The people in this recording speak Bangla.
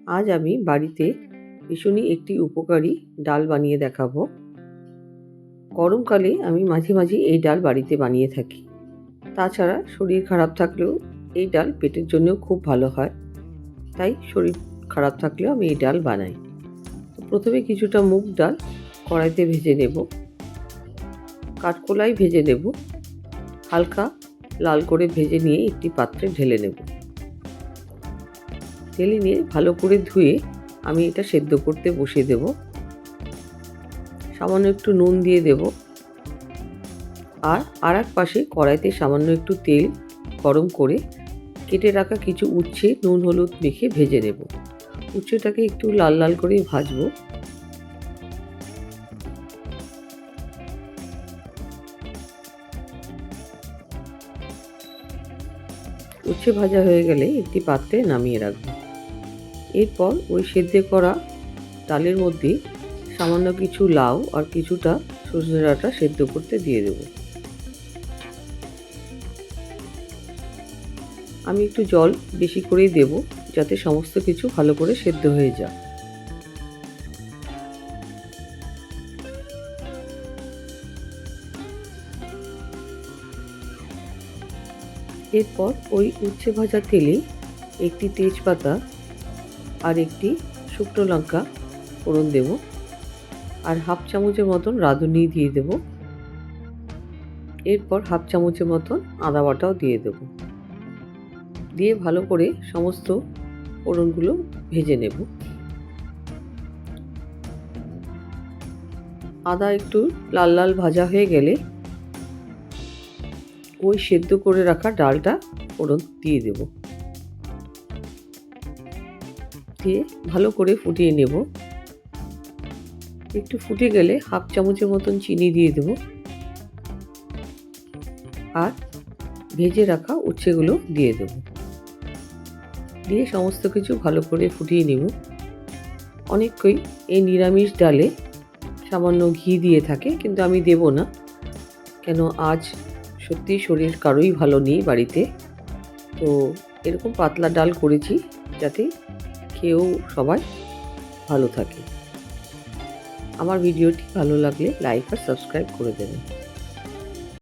আজ আমি বাড়িতে ভীষণই একটি উপকারী ডাল বানিয়ে দেখাবো। গরমকালে আমি মাঝে মাঝে এই ডাল বাড়িতে বানিয়ে থাকি। তাছাড়া শরীর খারাপ থাকলেও এই ডাল পেটের জন্যও খুব ভালো হয়, তাই শরীর খারাপ থাকলেও আমি এই ডাল বানাই। তো প্রথমে কিছুটা মুগ ডাল কড়াইতে ভেজে নেব, কাঠকোলাই ভেজে নেব, হালকা লাল করে ভেজে নিয়ে একটি পাত্রে ঢেলে নেব। ঢেলে নিয়ে ভালো করে ধুয়ে আমি এটা সেদ্ধ করতে বসিয়ে দেব। সামান্য একটু নুন দিয়ে দেব, আর এক পাশে কড়াইতে সামান্য একটু তেল গরম করে কেটে রাখা কিছু উচ্ছে নুন হলুদ মেখে ভেজে নেব। উচ্ছেটাকে একটু লাল লাল করে ভাজবো। উচ্ছে ভাজা হয়ে গেলে একটি পাত্রে নামিয়ে রাখবো। এরপর ওই সেদ্ধ করা ডালের মধ্যে সামান্য কিছু লাউ আর কিছুটা সজনে ডাঁটা সেদ্ধ করতে দিয়ে দেব। আমি একটু জল বেশি করেই দেব, যাতে সমস্ত কিছু ভালো করে সেদ্ধ হয়ে যায়। এরপর ওই উচ্ছে ভাজা তেলে একটি তেজপাতা আর একটি শুকনো লঙ্কা ফোড়ন দেব, আর হাফ চামচের মতন রাঁধুনি দিয়ে দেব। এরপর হাফ চামচের মতন আদা বাটাও দিয়ে দেব। দিয়ে ভালো করে সমস্ত ফোড়নগুলো ভেজে নেব। আদা একটু লাল লাল ভাজা হয়ে গেলে ওই সেদ্ধ করে রাখা ডালটা ফোড়ন দিয়ে দেব। দিয়ে ভালো করে ফুটিয়ে নেব। একটু ফুটে গেলে হাফ চামচের মতন চিনি দিয়ে দেব, আর ভেজে রাখা উচ্ছেগুলো দিয়ে দেব। দিয়ে সমস্ত কিছু ভালো করে ফুটিয়ে নেব। অনেকেই এই নিরামিষ ডালে সামান্য ঘি দিয়ে থাকে, কিন্তু আমি দেব না, কেন আজ সত্যি শরীর কারোই ভালো নেই বাড়িতে। তো এরকম পাতলা ডাল করেছি যাতে খেয়েও সবাই ভালো থাকে। আমার ভিডিওটি ভালো লাগলে লাইক আর সাবস্ক্রাইব করে দেবেন।